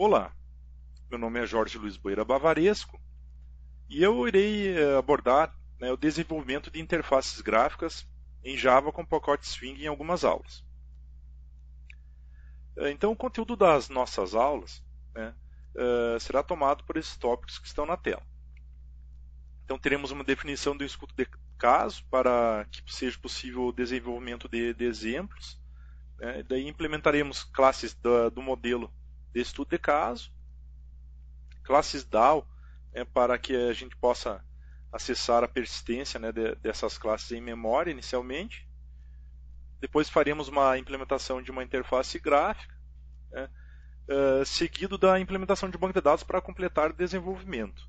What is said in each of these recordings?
Olá, meu nome é Jorge Luiz Boeira Bavaresco e eu irei abordar o desenvolvimento de interfaces gráficas em Java com pacote Swing em algumas aulas. Então, o conteúdo das nossas aulas será tomado por esses tópicos que estão na tela. Então, teremos uma definição do estudo de caso para que seja possível o desenvolvimento de exemplos. Daí implementaremos classes do modelo de estudo de caso, classes DAO, para que a gente possa acessar a persistência dessas classes em memória inicialmente. Depois faremos uma implementação de uma interface gráfica, seguido da implementação de banco de dados para completar o desenvolvimento.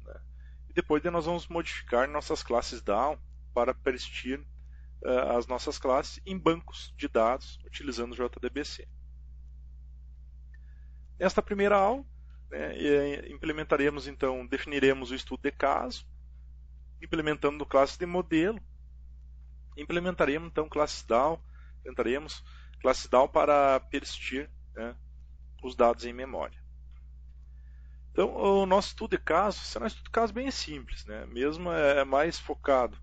E depois nós vamos modificar nossas classes DAO para persistir as nossas classes em bancos de dados utilizando o JDBC. Nesta primeira aula, implementaremos então, definiremos o estudo de caso, implementando classes de modelo, implementaremos então classes DAO, para persistir os dados em memória. Então, o nosso estudo de caso será um estudo de caso bem simples, mesmo é mais focado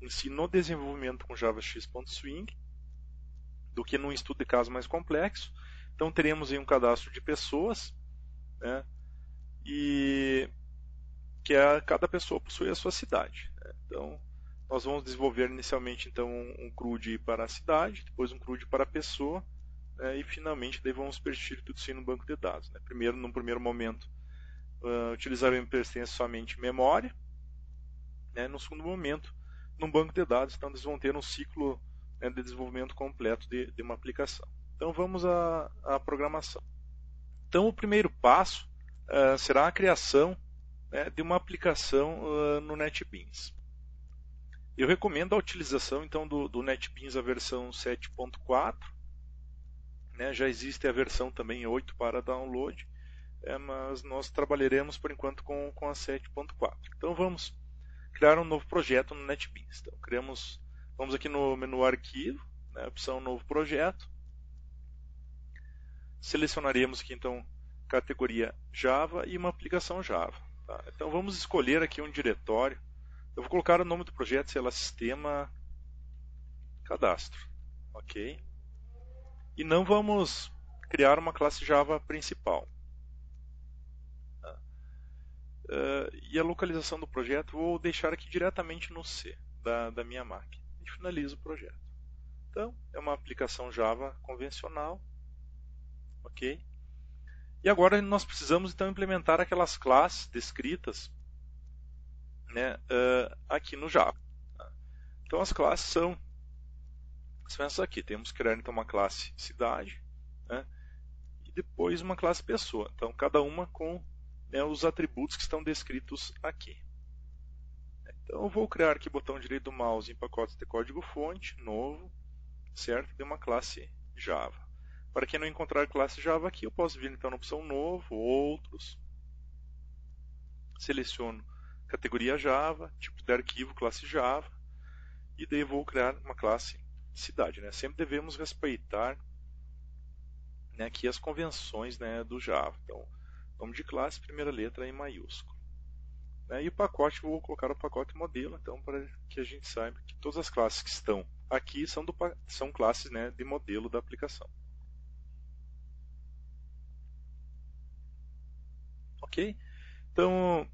em si no desenvolvimento com JavaX.Swing do que num estudo de caso mais complexo. Então, teremos aí um cadastro de pessoas, e que cada pessoa possui a sua cidade. Então, nós vamos desenvolver inicialmente então um CRUD para a cidade, depois um CRUD para a pessoa, e finalmente daí vamos persistir tudo isso no banco de dados. Primeiro, num primeiro momento, utilizaremos persistência somente memória. No segundo momento, num banco de dados, então eles vão ter um ciclo de desenvolvimento completo de uma aplicação. Então vamos à programação. Então o primeiro passo será a criação de uma aplicação no NetBeans. Eu recomendo a utilização então do NetBeans a versão 7.4. Já existe a versão também 8 para download, mas nós trabalharemos por enquanto com a 7.4. Então vamos criar um novo projeto no NetBeans. Então vamos aqui no menu arquivo, opção novo projeto. Selecionaremos aqui então categoria Java e uma aplicação Java. Tá? Então vamos escolher aqui um diretório. Eu vou colocar o nome do projeto, sei lá, sistema cadastro. Ok? E não vamos criar uma classe Java principal. E a localização do projeto vou deixar aqui diretamente no C da minha máquina. E finalizo o projeto. Então, é uma aplicação Java convencional. Ok? E agora nós precisamos então implementar aquelas classes descritas aqui no Java. Então as classes são essas aqui. Temos que criar então uma classe cidade, e depois uma classe pessoa. Então cada uma com os atributos que estão descritos aqui. Então eu vou criar aqui botão direito do mouse em pacotes de código fonte, novo, certo? De uma classe Java. Para quem não encontrar classe Java aqui, eu posso vir então na opção novo, outros, seleciono categoria Java, tipo de arquivo, classe Java, e daí vou criar uma classe cidade. Sempre devemos respeitar aqui as convenções do Java. Então, nome de classe, primeira letra em maiúsculo. E o pacote, vou colocar o pacote modelo, então, para que a gente saiba que todas as classes que estão aqui são classes de modelo da aplicação. Ok? Então,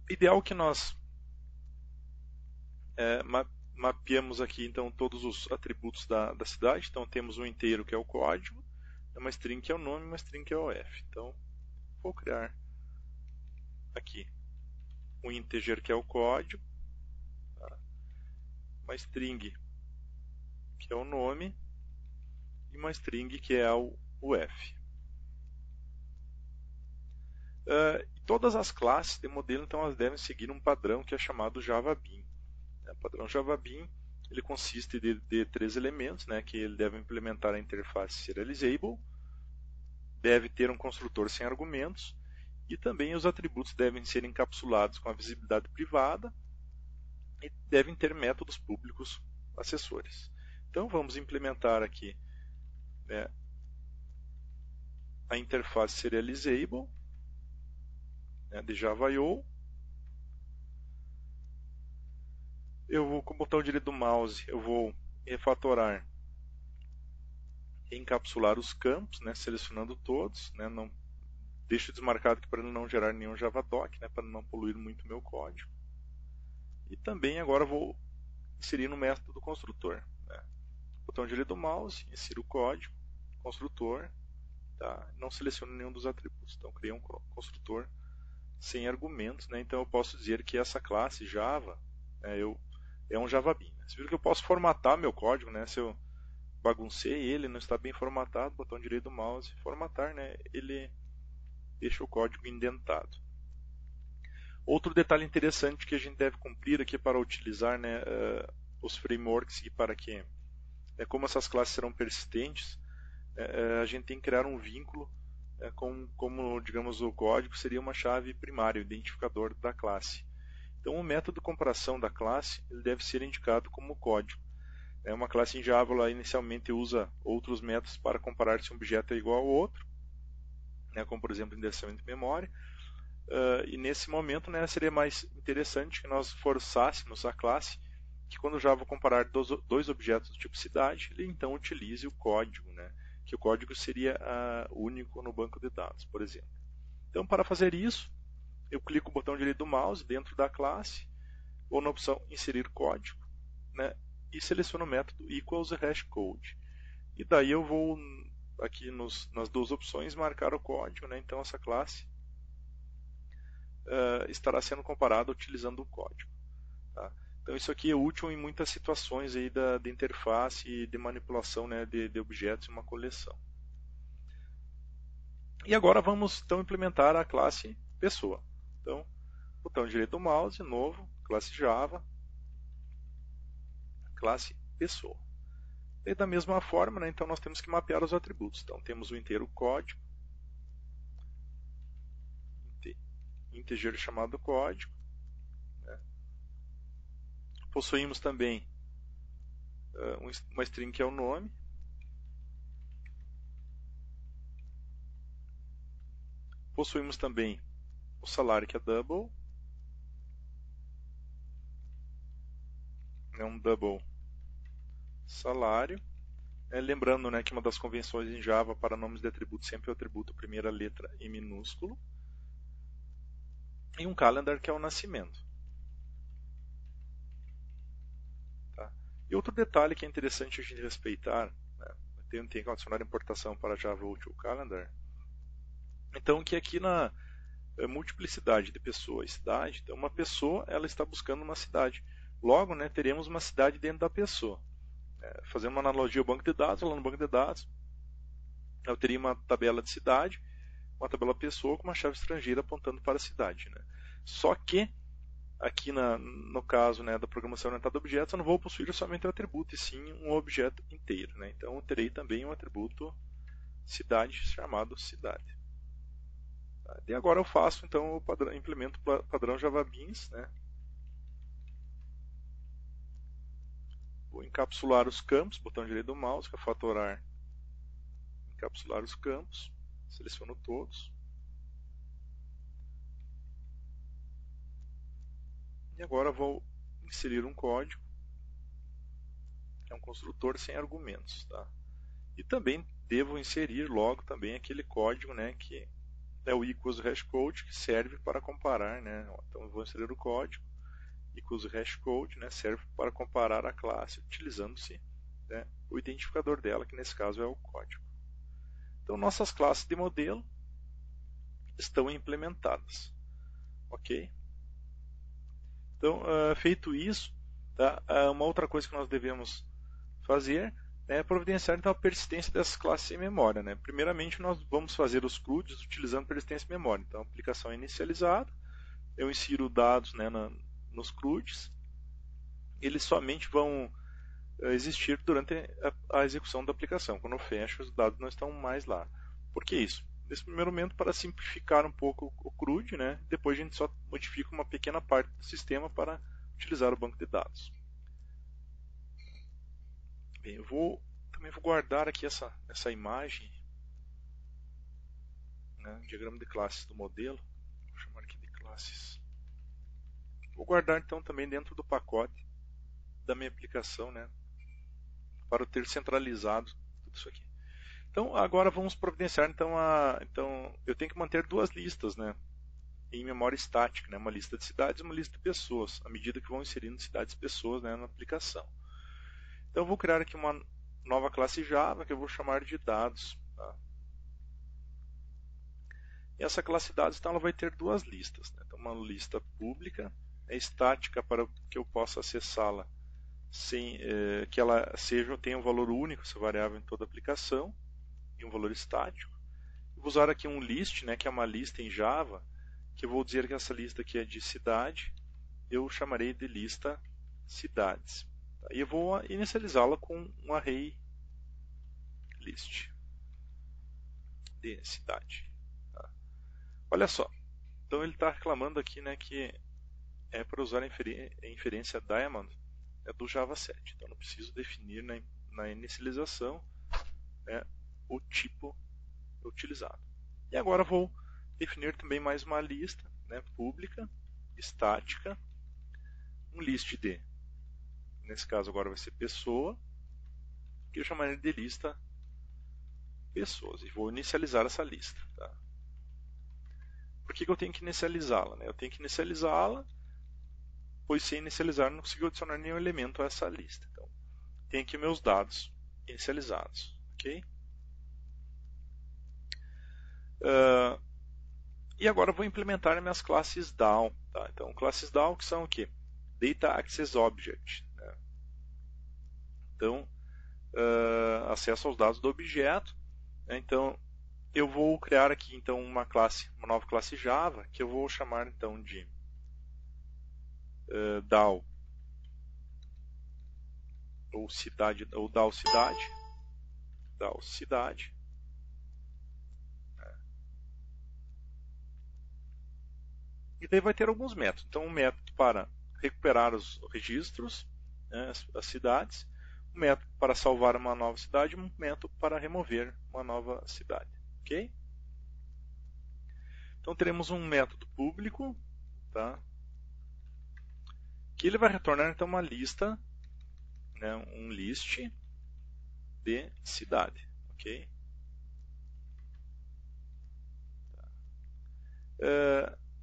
ideal que nós mapeamos aqui então todos os atributos da cidade. Então temos um inteiro que é o código, uma string que é o nome, uma string que é o OF. Então vou criar aqui um integer que é o código, uma string que é o nome e uma string que é o UF. Todas as classes de modelo então elas devem seguir um padrão que é chamado JavaBean. O padrão JavaBean ele consiste de 3 elementos, que ele deve implementar a interface serializable, deve ter um construtor sem argumentos e também os atributos devem ser encapsulados com a visibilidade privada e devem ter métodos públicos acessores. Então vamos implementar aqui a interface serializable, né, de Java.io. Eu vou, com o botão direito do mouse, eu vou refatorar, encapsular os campos, né, selecionando todos, né, não deixo desmarcado aqui para ele não gerar nenhum JavaDoc, né, para não poluir muito o meu código. E também agora vou inserir no método do construtor. Né. Botão direito do mouse, insiro o código, construtor, tá, não seleciono nenhum dos atributos. Então criei um construtor sem argumentos, né, então eu posso dizer que essa classe Java, né, é um JavaBean. Vocês viram que eu posso formatar meu código, né, se eu baguncei ele, não está bem formatado, botão direito do mouse, formatar, né, ele deixa o código indentado. Outro detalhe interessante que a gente deve cumprir aqui para utilizar, né, os frameworks e para que, como essas classes serão persistentes, a gente tem que criar um vínculo como, digamos, o código seria uma chave primária, o identificador da classe. Então, o método de comparação da classe ele deve ser indicado como código. Uma classe em Java ela inicialmente usa outros métodos para comparar se um objeto é igual ao outro, né, como por exemplo indexamento de memória. E nesse momento, né, seria mais interessante que nós forçássemos a classe que quando o Java comparar dois objetos do tipo cidade, ele então utilize o código, né, que o código seria único no banco de dados, por exemplo. Então, para fazer isso, eu clico o botão direito do mouse dentro da classe, ou na opção inserir código, né, e seleciono o método equals hashcode. E daí eu vou aqui nas duas opções marcar o código, né, então essa classe estará sendo comparada utilizando o código. Tá? Então isso aqui é útil em muitas situações aí de interface e de manipulação, né, de objetos em uma coleção. E agora vamos então implementar a classe pessoa. Então, botão direito do mouse, novo, classe Java, classe pessoa. E da mesma forma, né, então nós temos que mapear os atributos. Então temos o inteiro código, integer chamado código. Né. Possuímos também uma string que é o nome. Possuímos também o salário que é double. É um double salário. Lembrando, né, que uma das convenções em Java para nomes de atributos sempre é o atributo primeira letra em minúsculo. E um calendar que é o nascimento. Tá? E outro detalhe que é interessante a gente respeitar, né, tem que adicionar importação para Java Util Calendar. Então que aqui na multiplicidade de pessoa e cidade, então uma pessoa ela está buscando uma cidade. Logo, né, teremos uma cidade dentro da pessoa. Fazendo uma analogia ao banco de dados, lá no banco de dados, eu teria uma tabela de cidade, uma tabela pessoa com uma chave estrangeira apontando para a cidade. Né? Só que, aqui no caso, né, da programação orientada a objetos, eu não vou possuir somente o atributo, e sim um objeto inteiro. Né? Então, eu terei também um atributo cidade chamado cidade. Tá? E agora eu faço, então, implemento o padrão JavaBeans. Né? Vou encapsular os campos, botão direito do mouse, refatorar, encapsular os campos, seleciono todos. E agora vou inserir um código, que é um construtor sem argumentos. Tá? E também devo inserir logo também aquele código, né, que é o equals hashcode, que serve para comparar. Né? Então eu vou inserir o código, equals hashcode, né, serve para comparar a classe utilizando-se, né, o identificador dela, que nesse caso é o código. Então nossas classes de modelo estão implementadas. Ok? Então, feito isso, tá, uma outra coisa que nós devemos fazer é providenciar então, a persistência dessas classes em memória. Né? Primeiramente, nós vamos fazer os CRUDs utilizando persistência em memória. Então, a aplicação é inicializada, eu insiro dados, né, nos CRUDs, eles somente vão existir durante a execução da aplicação. Quando eu fecho, os dados não estão mais lá. Por que isso? Nesse primeiro momento, para simplificar um pouco o CRUD, né? Depois a gente só modifica uma pequena parte do sistema para utilizar o banco de dados. Bem, também vou guardar aqui essa imagem né, diagrama de classes do modelo. Vou chamar aqui de classes. Vou guardar então também dentro do pacote da minha aplicação, né, para eu ter centralizado tudo isso aqui. Então agora vamos providenciar então eu tenho que manter duas listas, né, em memória estática, né, uma lista de cidades e uma lista de pessoas, à medida que vão inserindo cidades e pessoas, né, na aplicação. Então eu vou criar aqui uma nova classe Java que eu vou chamar de dados. Tá? E essa classe dados então, ela vai ter duas listas. Né? Então, uma lista pública, estática para que eu possa acessá-la sem que ela tenha um valor único, essa variável em toda a aplicação, e um valor estático. Vou usar aqui um list, né, que é uma lista em Java, que eu vou dizer que essa lista aqui é de cidade, eu chamarei de lista cidades. Tá? E eu vou inicializá-la com um array list de cidade. Tá? Olha só, então ele está reclamando aqui, né, que é para usar a inferência Diamond do Java 7. Então não preciso definir na inicialização, né, o tipo utilizado. E agora vou definir também mais uma lista, né, pública, estática, um list de, nesse caso agora vai ser pessoa, que eu chamarei de lista pessoas, e vou inicializar essa lista. Tá? Por que eu tenho que inicializá-la? Né? Eu tenho que inicializá-la, pois sem inicializar não consigo adicionar nenhum elemento a essa lista. Então, tenho aqui meus dados inicializados. Okay? E agora eu vou implementar minhas classes DAO. Tá? Então, classes DAO que são o quê? Data Access Object. Né? Então, acesso aos dados do objeto. Né? Então, eu vou criar aqui então uma nova classe Java que eu vou chamar então de DAO ou cidade ou DAO cidade. E daí vai ter alguns métodos. Então, um método para recuperar os registros, né, as cidades, um método para salvar uma nova cidade, um método para remover uma nova cidade. Ok? Então teremos um método público, tá? Que ele vai retornar então uma lista, né, um list de cidade. Ok?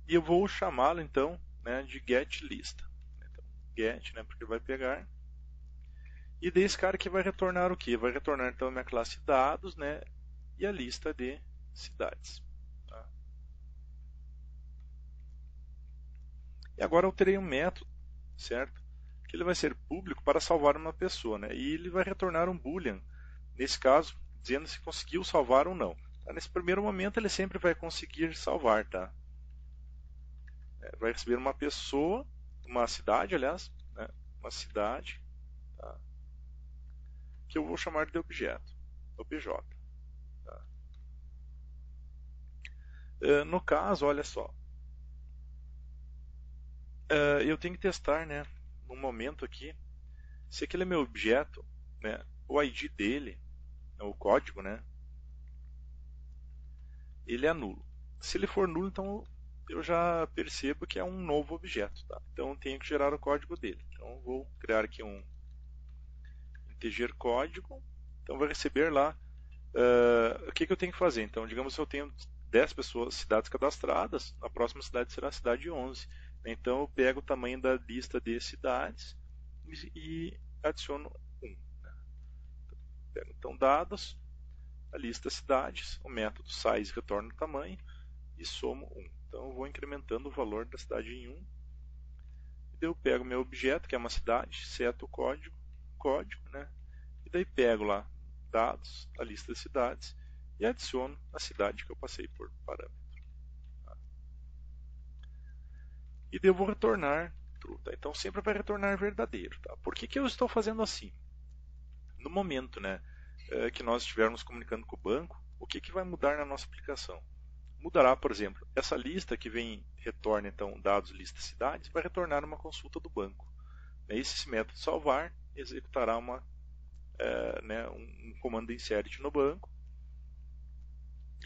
E eu vou chamá-lo então, né, de getLista. Então, get, né, porque vai pegar. E desse cara que vai retornar o que? Vai retornar então a minha classe dados, né, e a lista de cidades. Tá? E agora eu terei um método, certo? Que ele vai ser público para salvar uma pessoa, né? E ele vai retornar um boolean, nesse caso, dizendo se conseguiu salvar ou não. Tá? Nesse primeiro momento ele sempre vai conseguir salvar, tá? Vai receber uma pessoa, uma cidade, aliás, né? Uma cidade, tá? Que eu vou chamar de objeto, obj. Tá? No caso, olha só, eu tenho que testar, né, no momento aqui, se aquele é meu objeto, né, o ID dele, o código, né, ele é nulo. Se ele for nulo, então eu já percebo que é um novo objeto. Tá? Então eu tenho que gerar o código dele. Então vou criar aqui um integer código. Então vai receber lá o que eu tenho que fazer. Então, digamos que eu tenho 10 cidades cadastradas, a próxima cidade será a cidade 11. Então eu pego o tamanho da lista de cidades e adiciono 1. Né? Pego então dados, a lista cidades, o método size retorna o tamanho e somo 1. Então eu vou incrementando o valor da cidade em 1. E daí eu pego meu objeto, que é uma cidade, seto o código, né? E daí pego lá dados, a lista de cidades, e adiciono a cidade que eu passei por parâmetro. Tá? E daí eu vou retornar true. Tá? Então sempre vai retornar verdadeiro. Tá? Por que eu estou fazendo assim? No momento, né, que nós estivermos comunicando com o banco, o que vai mudar na nossa aplicação? Mudará, por exemplo, essa lista que retorna então dados lista cidades, vai retornar uma consulta do banco. Esse método salvar executará um comando insert no banco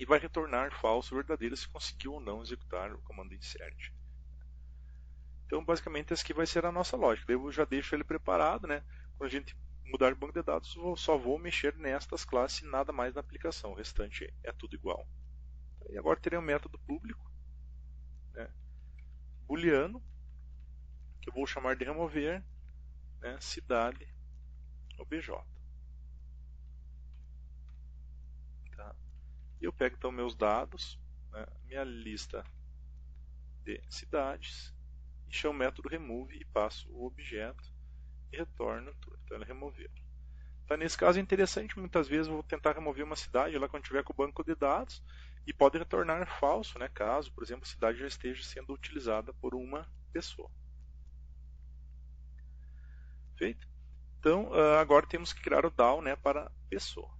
e vai retornar falso ou verdadeiro se conseguiu ou não executar o comando insert. Então, basicamente, essa aqui vai ser a nossa lógica. Eu já deixo ele preparado, né? Quando a gente mudar de banco de dados, eu só vou mexer nestas classes e nada mais na aplicação. O restante é tudo igual. E agora terei um método público, né, booleano, que eu vou chamar de remover, né, cidade obj. Tá? E eu pego então meus dados, né, minha lista de cidades, e chamo o método remove e passo o objeto e retorno tudo. Então ele removeu. Tá, nesse caso é interessante, muitas vezes eu vou tentar remover uma cidade lá quando tiver com o banco de dados e pode retornar falso, né, caso, por exemplo, a cidade já esteja sendo utilizada por uma pessoa. Feito? Então, agora temos que criar o DAO, né, para pessoa.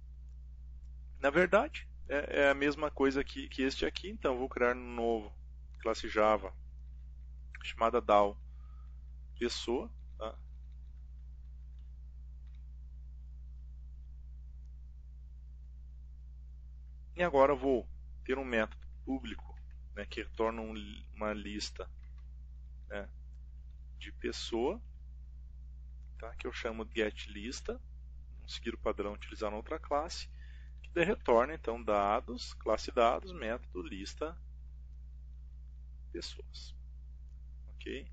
Na verdade, é a mesma coisa que este aqui, então eu vou criar um novo classe Java chamada DAO pessoa. Tá? E agora eu vou ter um método público, né, que retorna uma lista, né, de pessoa, tá, que eu chamo de getLista, vamos seguir o padrão utilizar na outra classe, que daí retorna então dados, classe dados, método lista pessoas. Ok?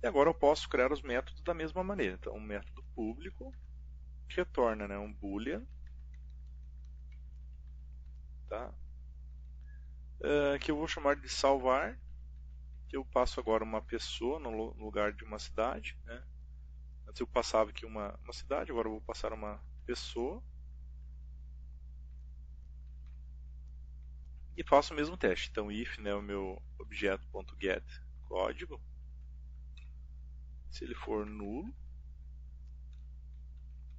E agora eu posso criar os métodos da mesma maneira. Então, um método público que retorna, né, um boolean, tá? Que eu vou chamar de salvar, que eu passo agora uma pessoa no lugar de uma cidade. Né? Antes eu passava aqui uma cidade, agora eu vou passar uma pessoa. E faço o mesmo teste. Então, if, né, o meu objeto.get código, se ele for nulo,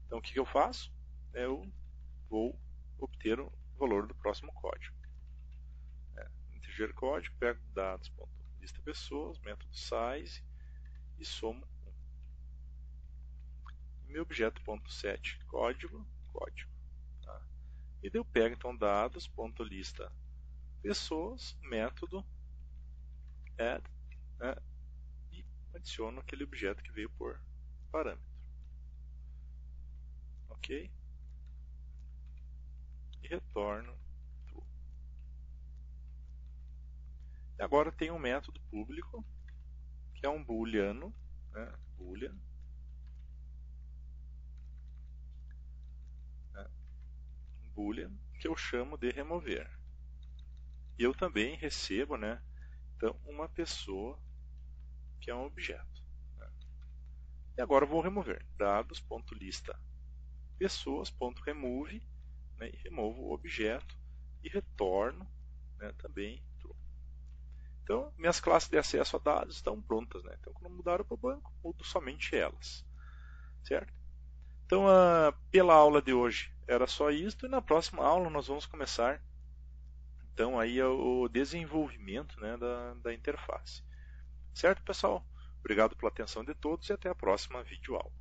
então o que eu faço? Eu vou obter o valor do próximo código. Integer código, pego dados.lista pessoas, método size e somo 1. Meu objeto.set código. Tá? E daí eu pego então dados.lista pessoas, método add, né, e adiciono aquele objeto que veio por parâmetro. Ok? E retorno true. E agora tem um método público que é um booleano, né, boolean, né, um boolean que eu chamo de remover. E eu também recebo, né, então, uma pessoa que é um objeto. Né. E agora eu vou remover dados.lista pessoas.remove, né, e removo o objeto e retorno, né, também true. Então, minhas classes de acesso a dados estão prontas. Né? Então, quando mudaram para o banco, mudo somente elas. Certo? Então, pela aula de hoje era só isso, e na próxima aula nós vamos começar então aí o desenvolvimento, né, da interface. Certo, pessoal? Obrigado pela atenção de todos e até a próxima videoaula.